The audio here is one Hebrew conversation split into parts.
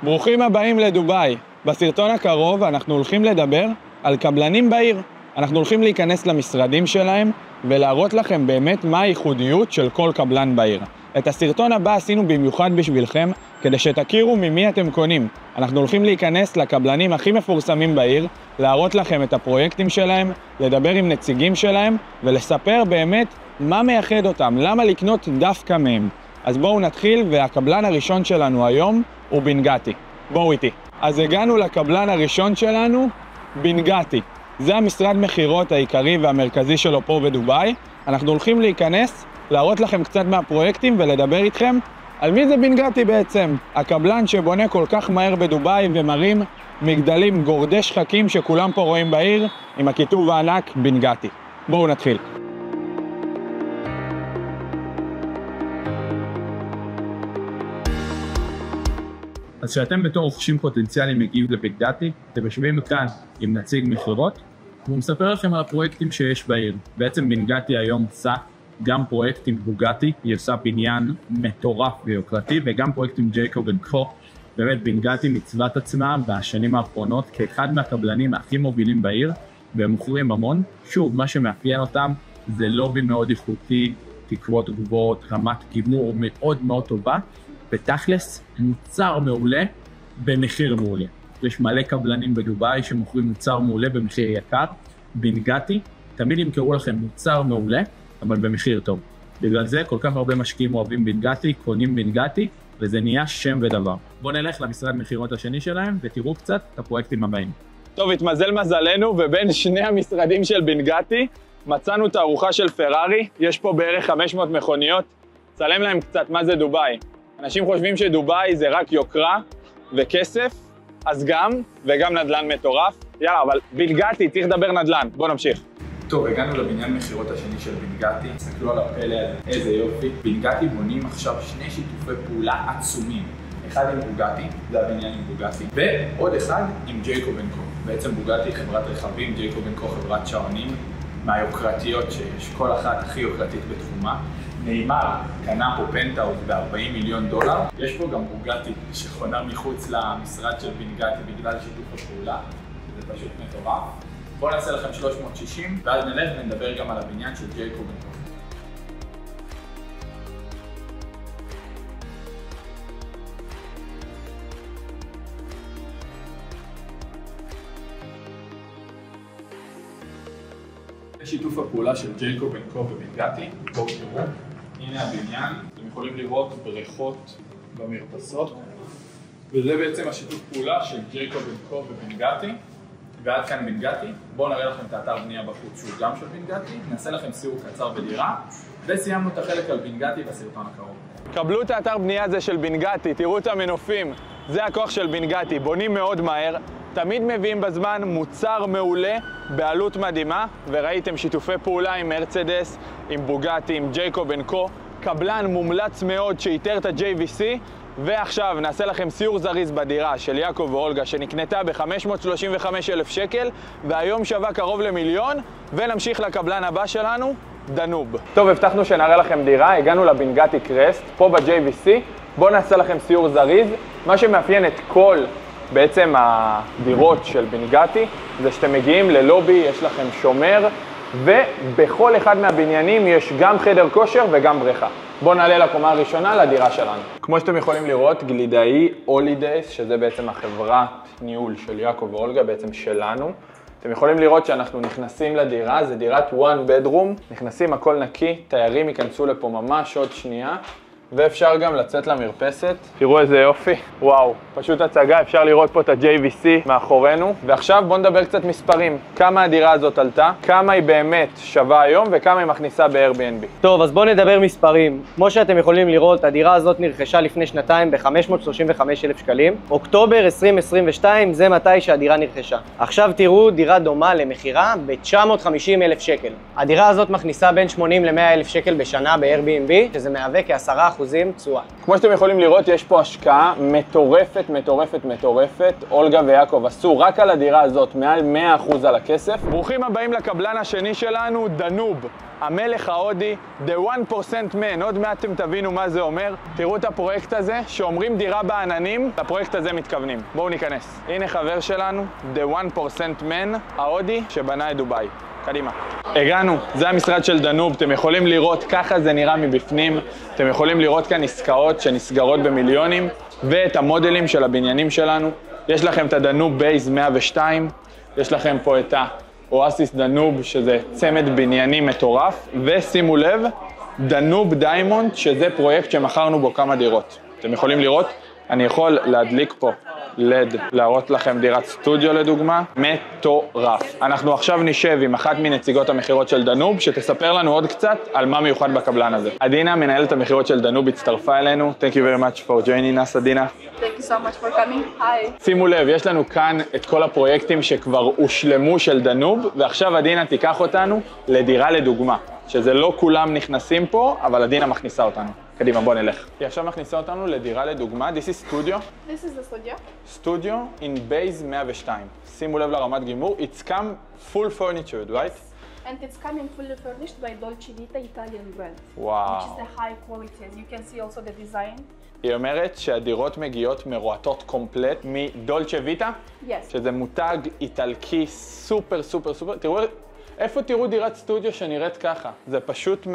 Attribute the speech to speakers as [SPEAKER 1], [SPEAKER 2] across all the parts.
[SPEAKER 1] ברוכים הבאים לדובאי. בסרטון הקרוב אנחנו הולכים לדבר על קבלנים בעיר. אנחנו הולכים להיכנס למשרדים שלהם ולהראות לכם באמת מה הייחודיות של כל קבלן בעיר. את הסרטון הבא עשינו במיוחד בשבילכם כדי שתכירו ממי אתם קונים. אנחנו הולכים להיכנס לקבלנים הכי מפורסמים בעיר, להראות לכם את הפרויקטים שלהם, לדבר עם נציגים שלהם ולספר באמת מה מייחד אותם, למה לקנות דווקא מהם. אז בואו נתחיל, והקבלן הראשון שלנו היום הוא בנגאטי. בואו איתי. אז הגענו לקבלן הראשון שלנו, בנגאטי. זה המשרד מחירות העיקרי והמרכזי שלו פה בדובאי. אנחנו הולכים להיכנס, להראות לכם קצת מהפרויקטים ולדבר איתכם על מי זה בנגאטי בעצם. הקבלן שבונה כל כך מהר בדובאי ומרים מגדלים גורדי שחקים שכולם פה רואים בעיר עם הכיתוב הענק בנגאטי. בואו נתחיל. אז שאתם בתור רוכשים פוטנציאליים מגיעים לבנגאטי, אתם יושבים כאן עם נציג מחירות, והוא מספר לכם על הפרויקטים שיש בעיר. בעצם בנגאטי היום עושה גם פרויקט עם בוגאטי, היא עושה בניין מטורף ויוקרתי, וגם פרויקט עם ג'ייקוב אנד קו. באמת בנגאטי מצוות עצמה בשנים האחרונות כאחד מהקבלנים הכי מובילים בעיר, והם מוכרים המון. שוב, מה שמאפיין אותם זה לובי מאוד איכותי, תקרות גבוהות, רמת גימור מאוד מאוד טובה, בתכלס מוצר מעולה במחיר מעולה. יש מלא קבלנים בדובאי שמוכרים מוצר מעולה במחיר יקר. בנגאטי תמיד ימכרו לכם מוצר מעולה אבל במחיר טוב. בגלל זה כל כך הרבה משקיעים אוהבים בנגאטי, קונים בנגאטי, וזה נהיה שם ודבר. בואו נלך למשרד מחירות השני שלהם ותראו קצת את הפרויקטים הבאים. טוב, התמזל מזלנו, ובין שני המשרדים של בנגאטי מצאנו תערוכה של פרארי. יש פה בערך 500 מכוניות. צלם להם קצת מה זה דובאי. אנשים חושבים שדובאי זה רק יוקרה וכסף, אז גם, וגם נדל"ן מטורף. יאללה, אבל בנגאטי, צריך לדבר נדל"ן. בואו נמשיך. טוב, הגענו לבניין מחירות השני של בנגאטי. תסתכלו על הפלא, איזה יופי. בנגאטי בונים עכשיו שני שיתופי פעולה עצומים. אחד עם בוגאטי, זה הבניין עם בוגאטי, ועוד אחד עם ג'ייקוב אנד קו. בעצם בוגאטי חברת רכבים, ג'ייקוב אנד קו חברת שעונים, מהיוקרתיות שיש, כל אחת הכי יוקרתית בתחומה. נאמר, קנה פה פנטהאוס ב$40 מיליון. יש פה גם בוגאטי שחונה מחוץ למשרד של בנגאטי בגלל שיתוף הפעולה, זה פשוט מטורף. בואו נעשה לכם 360 ואז נלך ונדבר גם על הבניין של ג'ייקוב אנד קו. שיתוף הפעולה של ג'ייקוב אנד קו בבנגאטי. בואו תראו, הנה הבניין, אתם יכולים לראות בריכות במרפסות, וזה בעצם השיתוף פעולה של ג'ייקוב אנד קו בבנגאטי. ועד כאן בנגאטי. בואו נראה לכם את האתר בנייה בחוץ שהוא גם של בנגאטי, נעשה לכם סיור קצר בדירה, וסיימנו את החלק על בנגאטי בסרטון הקרוב. קבלו את האתר בנייה הזה של בנגאטי, תראו את המנופים, זה הכוח של בנגאטי, בונים מאוד מהר, תמיד מביאים בזמן, מוצר מעולה, בעלות מדהימה, וראיתם שיתופי פעולה עם מרצדס, עם בוגאטי, עם ג'ייקוב אנד קו, קבלן מומלץ מאוד שאיתר את ה-JVC, ועכשיו נעשה לכם סיור זריז בדירה של יעקב ואולגה שנקנתה ב$535,000 שקל, והיום שווה קרוב ל1,000,000, ונמשיך לקבלן הבא שלנו, דנוב. טוב, הבטחנו שנראה לכם דירה, הגענו לבנגאטי קרסט, פה ב-JVC, בואו נעשה לכם סיור זריז. מה שמאפיין את כל בעצם הדירות של בנגאטי זה שאתם מגיעים ללובי, יש לכם שומר, ובכל אחד מהבניינים יש גם חדר כושר וגם בריכה. בואו נעלה לקומה הראשונה לדירה שלנו. כמו שאתם יכולים לראות, גלידאי הולידייס, שזה בעצם החברת ניהול של יעקב ואולגה, בעצם שלנו. אתם יכולים לראות שאנחנו נכנסים לדירה, זה דירת one bedroom, נכנסים הכל נקי, תיירים ייכנסו לפה ממש עוד שנייה. ואפשר גם לצאת למרפסת. תראו איזה יופי, וואו, פשוט הצגה, אפשר לראות פה את ה-JVC מאחורינו. ועכשיו בואו נדבר קצת מספרים, כמה הדירה הזאת עלתה, כמה היא באמת שווה היום וכמה היא מכניסה ב-Airbnb.
[SPEAKER 2] טוב, אז בואו נדבר מספרים. כמו שאתם יכולים לראות, הדירה הזאת נרכשה לפני שנתיים ב$535,000 שקלים. אוקטובר 2022 זה מתי שהדירה נרכשה. עכשיו תראו דירה דומה למחירה ב$950,000 שקל. הדירה הזאת מכניסה בין 80 ל-100,000 שקל בשנה ב-Airbnb, שזה מהווה כ10% תשואה.
[SPEAKER 3] כמו שאתם יכולים לראות, יש פה השקעה מטורפת. אולגה ויעקב עשו רק על הדירה הזאת מעל 100% על הכסף. ברוכים הבאים לקבלן השני שלנו, דנוב, המלך ההודי, The 1% Man. עוד מעט אתם תבינו מה זה אומר. תראו את הפרויקט הזה, שאומרים דירה בעננים, לפרויקט הזה מתכוונים. בואו ניכנס. הנה חבר שלנו, The 1% Man, ההודי שבנה את דוביי. קדימה. הגענו, זה המשרד של דנוב, אתם יכולים לראות, ככה זה נראה מבפנים, אתם יכולים לראות כאן עסקאות שנסגרות במיליונים, ואת המודלים של הבניינים שלנו. יש לכם את הדנוב בייז 102, יש לכם פה את האואסיס דנוב, שזה צמד בניינים מטורף, ושימו לב, דנוב דיימונד, שזה פרויקט שמכרנו בו כמה דירות. אתם יכולים לראות, אני יכול להדליק פה לד, להראות לכם דירת סטודיו לדוגמה, מטורף. אנחנו עכשיו נשב עם אחת מנציגות המחירות של דנוב, שתספר לנו עוד קצת על מה מיוחד בקבלן הזה. עדינה, מנהלת המחירות של דנוב, הצטרפה אלינו. Thank you very much for joining us, עדינה.
[SPEAKER 4] Thank you so much for coming. Hi.
[SPEAKER 3] שימו לב, יש לנו כאן את כל הפרויקטים שכבר הושלמו של דנוב, ועכשיו עדינה תיקח אותנו לדירה לדוגמה, שזה לא כולם נכנסים פה, אבל עדינה מכניסה אותנו. קדימה, בוא נלך. היא עכשיו מכניסה אותנו לדירה לדוגמה. This is studio.
[SPEAKER 4] This is the studio.
[SPEAKER 3] Studio in base 102. שימו לב לרמת גימור. It's come full furniture, right?
[SPEAKER 4] And it's coming fully furnished by Dolce Vita Italian brand.
[SPEAKER 3] וואו.
[SPEAKER 4] Which is the high quality. As you can see also the design.
[SPEAKER 3] היא אומרת שהדירות מגיעות מרועטות קומפלט מדולצ'ה ויטה,
[SPEAKER 4] Yes.
[SPEAKER 3] שזה מותג איטלקי סופר. תראו, איפה תראו דירת סטודיו שנראית ככה? זה פשוט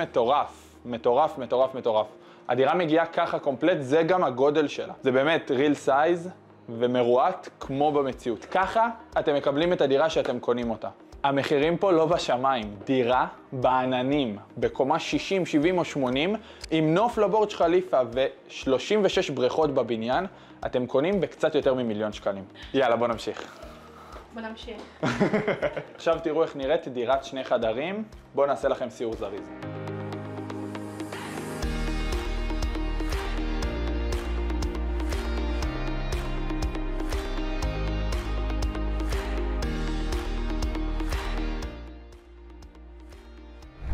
[SPEAKER 3] מטורף. הדירה מגיעה ככה קומפלט, זה גם הגודל שלה. זה באמת real size ומרועט כמו במציאות. ככה אתם מקבלים את הדירה שאתם קונים אותה. המחירים פה לא בשמיים, דירה בעננים, בקומה 60, 70 או 80, עם נוף לבורג' חליפה ו36 בריכות בבניין, אתם קונים בקצת יותר מ1,000,000 שקלים. יאללה, בוא נמשיך.
[SPEAKER 4] בוא נמשיך.
[SPEAKER 3] עכשיו תראו איך נראית דירת 2 חדרים, בואו נעשה לכם סיור זריז.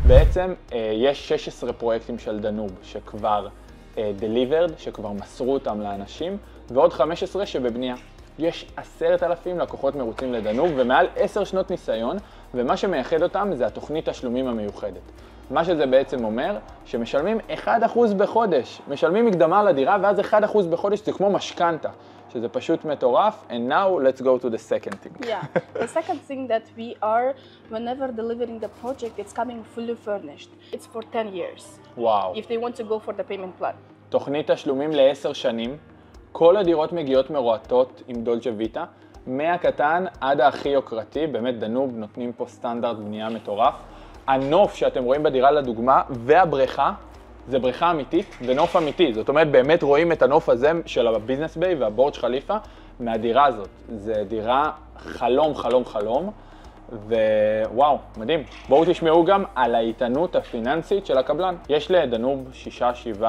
[SPEAKER 3] בעצם יש 16 פרויקטים של דנוב שכבר delivered, שכבר מסרו אותם לאנשים, ועוד 15 שבבנייה. יש 10,000 לקוחות מרוצים לדנוב ומעל 10 שנות ניסיון, ומה שמייחד אותם זה התוכנית תשלומים המיוחדת. מה שזה בעצם אומר, שמשלמים 1% בחודש, משלמים מקדמה לדירה ואז 1% בחודש, זה כמו משכנתה, שזה פשוט מטורף. And now let's go to the second thing.
[SPEAKER 4] Yeah. The second thing that we are, whenever delivering the project, it's coming fully furnished. It's for 10 years.
[SPEAKER 3] וואו.
[SPEAKER 4] If they want to go for the payment plan.
[SPEAKER 3] תוכנית תשלומים ל10 שנים, כל הדירות מגיעות מרועטות עם דולצ'ה ויטה, מהקטן עד הכי יוקרתי, באמת דנוב נותנים פה סטנדרט בנייה מטורף. הנוף שאתם רואים בדירה לדוגמה והבריכה, זה בריכה אמיתית ונוף אמיתי. זאת אומרת, באמת רואים את הנוף הזה של הביזנס ביי והבורג' חליפה מהדירה הזאת. זה דירה חלום, ווואו, מדהים. בואו תשמעו גם על האיתנות הפיננסית של הקבלן. יש לדנוב 6-7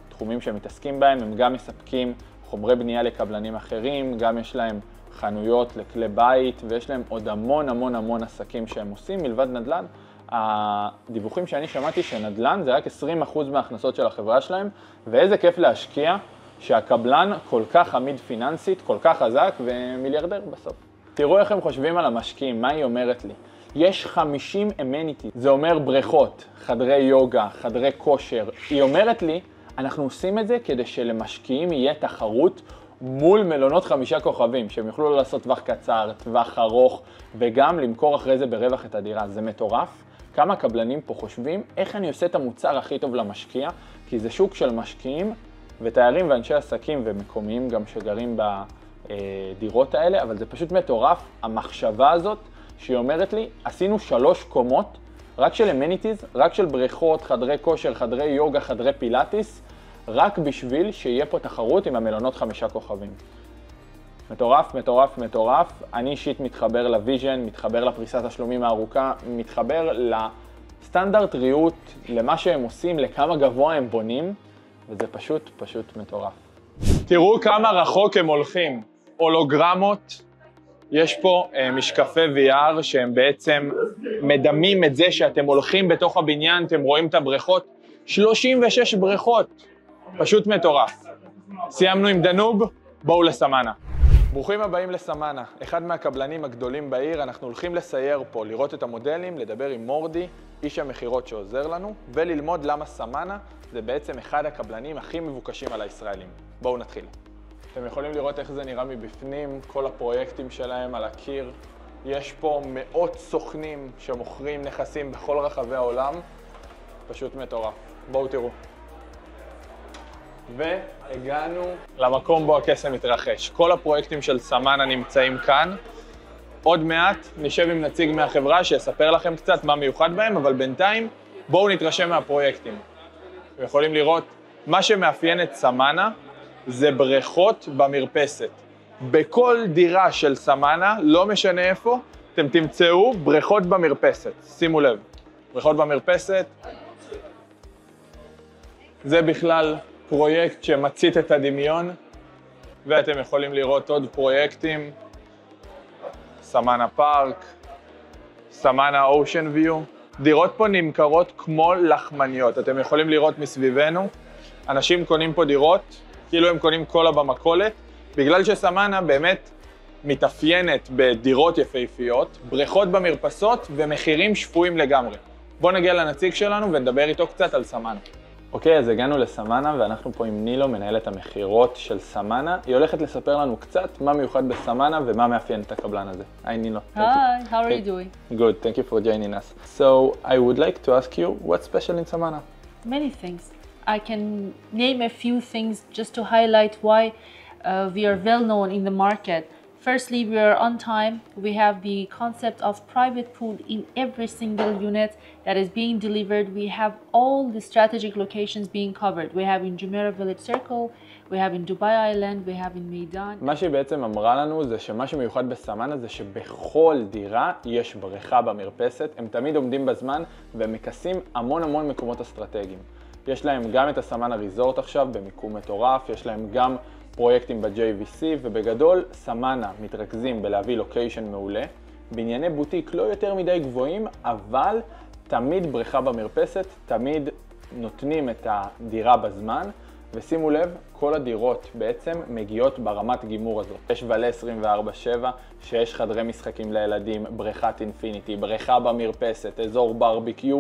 [SPEAKER 3] תחומים שמתעסקים בהם, הם גם מספקים חומרי בנייה לקבלנים אחרים, גם יש להם חנויות לכלי בית, ויש להם עוד המון עסקים שהם עושים מלבד נדל"ן. הדיווחים שאני שמעתי שנדל"ן זה רק 20% מההכנסות של החברה שלהם, ואיזה כיף להשקיע שהקבלן כל כך עמיד פיננסית, כל כך חזק ומיליארדר בסוף. תראו איך הם חושבים על המשקיעים, מה היא אומרת לי? יש 50 אמניטי, זה אומר בריכות, חדרי יוגה, חדרי כושר. היא אומרת לי, אנחנו עושים את זה כדי שלמשקיעים יהיה תחרות מול מלונות 5 כוכבים, שהם יוכלו לעשות טווח קצר, טווח ארוך, וגם למכור אחרי זה ברווח את הדירה. זה מטורף. כמה קבלנים פה חושבים איך אני עושה את המוצר הכי טוב למשקיע, כי זה שוק של משקיעים ותיירים ואנשי עסקים ומקומיים גם שגרים בדירות האלה, אבל זה פשוט מטורף. המחשבה הזאת שהיא אומרת לי, עשינו 3 קומות, רק של אמניטיז, רק של בריכות, חדרי כושר, חדרי יוגה, חדרי פילאטיס, רק בשביל שיהיה פה תחרות עם המלונות 5 כוכבים. מטורף. אני אישית מתחבר לוויז'ן, מתחבר לפריסת השלומים הארוכה, מתחבר לסטנדרט ריהוט, למה שהם עושים, לכמה גבוה הם בונים, וזה פשוט מטורף. תראו כמה רחוק הם הולכים. הולוגרמות, יש פה משקפי VR שהם בעצם מדמים את זה שאתם הולכים בתוך הבניין, אתם רואים את הבריכות, 36 בריכות. פשוט מטורף. סיימנו עם דנוב, בואו לסמנה. ברוכים הבאים לסמנה, אחד מהקבלנים הגדולים בעיר. אנחנו הולכים לסייר פה, לראות את המודלים, לדבר עם מורדי, איש המחירות שעוזר לנו, וללמוד למה סמנה זה בעצם אחד הקבלנים הכי מבוקשים על הישראלים. בואו נתחיל. אתם יכולים לראות איך זה נראה מבפנים, כל הפרויקטים שלהם על הקיר. יש פה מאות סוכנים שמוכרים נכסים בכל רחבי העולם. פשוט מטורף. בואו תראו. והגענו למקום בו הקסם מתרחש. כל הפרויקטים של סמנה נמצאים כאן. עוד מעט נשב עם נציג מהחברה שיספר לכם קצת מה מיוחד בהם, אבל בינתיים בואו נתרשם מהפרויקטים. אתם יכולים לראות, מה שמאפיין את סמנה זה בריכות במרפסת. בכל דירה של סמנה, לא משנה איפה, אתם תמצאו בריכות במרפסת. שימו לב, בריכות במרפסת. זה בכלל פרויקט שמצית את הדמיון, ואתם יכולים לראות עוד פרויקטים. סמנה פארק, סמנה אושן ויו. דירות פה נמכרות כמו לחמניות. אתם יכולים לראות מסביבנו, אנשים קונים פה דירות, כאילו הם קונים קולה במכולת, בגלל שסמנה באמת מתאפיינת בדירות יפהפיות, בריכות במרפסות ומחירים שפויים לגמרי. בואו נגיע לנציג שלנו ונדבר איתו קצת על סמנה. אוקיי, אז הגענו לסמנה ואנחנו פה עם נילו, מנהלת המחירות של סמנה. היא הולכת לספר לנו קצת מה מיוחד בסמנה ומה מאפיין את הקבלן הזה. היי נילו.
[SPEAKER 5] Hi, how are you doing?
[SPEAKER 3] Good, thank you for joining us. So, I would like to ask you, what's special in Samana?
[SPEAKER 5] Many things. I can name a few things just to highlight why we are well known in the market. Firstly, we are on time. We have the concept of private pool in every single unit that is being delivered. We have all the strategic locations being covered. We have in Jumeirah Village Circle, we have in Dubai Island, we have in Meydan.
[SPEAKER 3] מה שהיא בעצם אמרה לנו זה שמה שמיוחד בסמנה זה שבכל דירה יש בריכה במרפסת. הם תמיד עומדים בזמן ומכסים המון מקומות אסטרטגיים. יש להם גם את הסמנה ריזורט עכשיו במיקום מטורף, יש להם גם פרויקטים ב-JVC, ובגדול סמנה מתרכזים בלהביא לוקיישן מעולה, בענייני בוטיק לא יותר מדי גבוהים, אבל תמיד בריכה במרפסת, תמיד נותנים את הדירה בזמן, ושימו לב, כל הדירות בעצם מגיעות ברמת גימור הזאת. יש ואלה 24/7, שיש חדרי משחקים לילדים, בריכת אינפיניטי, בריכה במרפסת, אזור ברביקיו,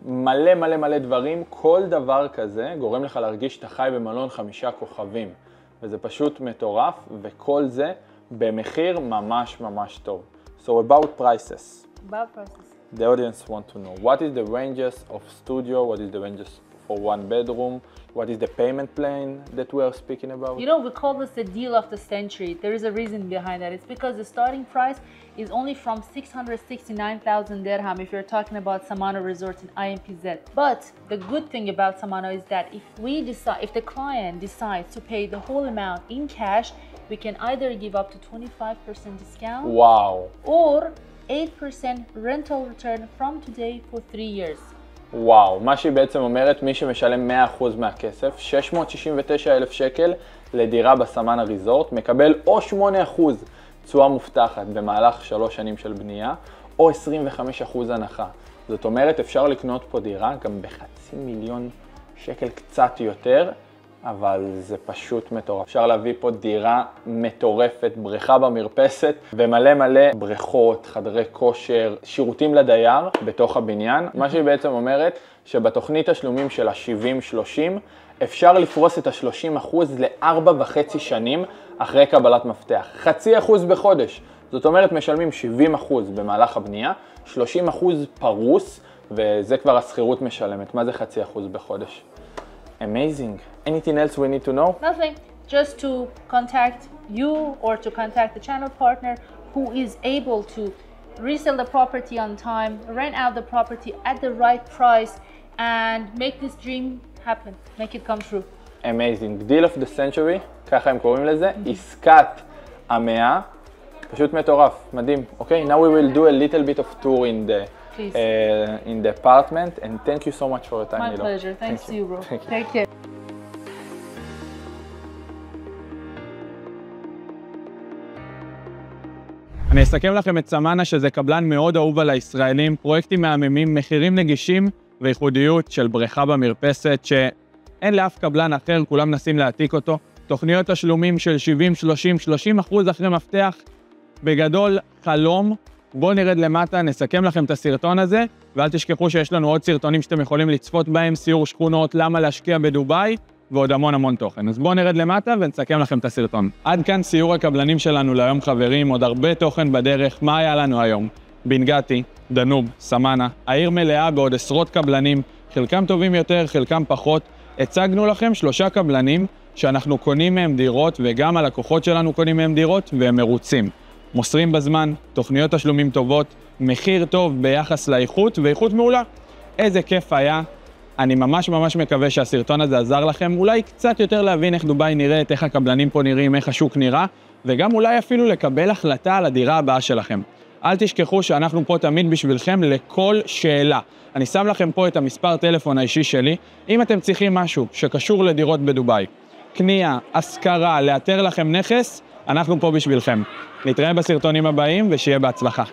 [SPEAKER 3] מלא דברים. כל דבר כזה גורם לך להרגיש שאתה חי במלון 5 כוכבים. וזה פשוט מטורף, וכל זה במחיר ממש טוב. So about prices.
[SPEAKER 5] About prices.
[SPEAKER 3] The audience want to know what is the ranges of studio, what is the ranges for one bedroom, what is the payment plan that we are speaking about?
[SPEAKER 5] You know, we call this the deal of the century. There is a reason behind that. It's because the starting price is only from 669,000 dirham if you're talking about Samana Resort in IMPZ. But the good thing about Samana is that if the client decides to pay the whole amount in cash, we can either give up to 25% discount.
[SPEAKER 3] Wow.
[SPEAKER 5] Or 8% rental return from today for 3 years.
[SPEAKER 3] וואו, מה שהיא בעצם אומרת, מי שמשלם 100% מהכסף, 669,000 שקל לדירה בסמנה ריזורט, מקבל או 8% תשואה מובטחת במהלך 3 שנים של בנייה, או 25% הנחה. זאת אומרת, אפשר לקנות פה דירה גם ב500,000 שקל קצת יותר, אבל זה פשוט מטורף. אפשר להביא פה דירה מטורפת, בריכה במרפסת, ומלא בריכות, חדרי כושר, שירותים לדייר בתוך הבניין. מה שהיא בעצם אומרת, שבתוכנית השלומים של ה-70-30, אפשר לפרוס את ה-30% ל4.5 שנים אחרי קבלת מפתח. 0.5% בחודש. זאת אומרת, משלמים 70% במהלך הבנייה, 30% פרוס, וזה כבר השכירות משלמת. מה זה 0.5% בחודש? Amazing. Anything else we need to know?
[SPEAKER 5] Nothing. Just to contact you or to contact the channel partner who is able to resell the property on time, rent out the property at the right price, and make this dream happen. Make it come true.
[SPEAKER 3] Amazing. Deal of the century, ככה הם קוראים לזה, עסקת המאה. פשוט מטורף, מדהים. Okay, now we will do a little bit of tour in the apartment, and thank you so much for your time,
[SPEAKER 5] My
[SPEAKER 3] Nilo.
[SPEAKER 5] pleasure. Thanks to you, bro.
[SPEAKER 3] Thank you.
[SPEAKER 5] Take care.
[SPEAKER 1] אני אסכם לכם את סמנה, שזה קבלן מאוד אהוב על הישראלים, פרויקטים מהממים, מחירים נגישים וייחודיות של בריכה במרפסת
[SPEAKER 3] אין לאף קבלן אחר, כולם מנסים להעתיק אותו. תוכניות תשלומים של 70-30% אחרי מפתח. בגדול, חלום. בואו נרד למטה, נסכם לכם את הסרטון הזה, ואל תשכחו שיש לנו עוד סרטונים שאתם יכולים לצפות בהם, סיור שכונות, למה להשקיע בדוביי, ועוד המון תוכן. אז בואו נרד למטה ונסכם לכם את הסרטון. עד כאן סיור הקבלנים שלנו להיום חברים, עוד הרבה תוכן בדרך. מה היה לנו היום? בנגטי, דנוב, סמנה, העיר מלאה בעוד עשרות קבלנים, חלקם טובים יותר, חלקם פחות. הצגנו לכם 3 קבלנים שאנחנו קונים מהם דירות, וגם הלקוחות שלנו קונים מהם דירות, והם מרוצים. מוסרים בזמן, תוכניות תשלומים טובות, מחיר טוב ביחס לאיכות, ואיכות מעולה. איזה כיף היה. אני ממש מקווה שהסרטון הזה עזר לכם, אולי קצת יותר להבין איך דוביי נראית, איך הקבלנים פה נראים, איך השוק נראה, וגם אולי אפילו לקבל החלטה על הדירה הבאה שלכם. אל תשכחו שאנחנו פה תמיד בשבילכם לכל שאלה. אני שם לכם פה את המספר טלפון האישי שלי, אם אתם צריכים משהו שקשור לדירות בדוביי, קנייה, השכרה, לאתר לכם נכס, אנחנו פה בשבילכם. נתראה בסרטונים הבאים ושיהיה בהצלחה.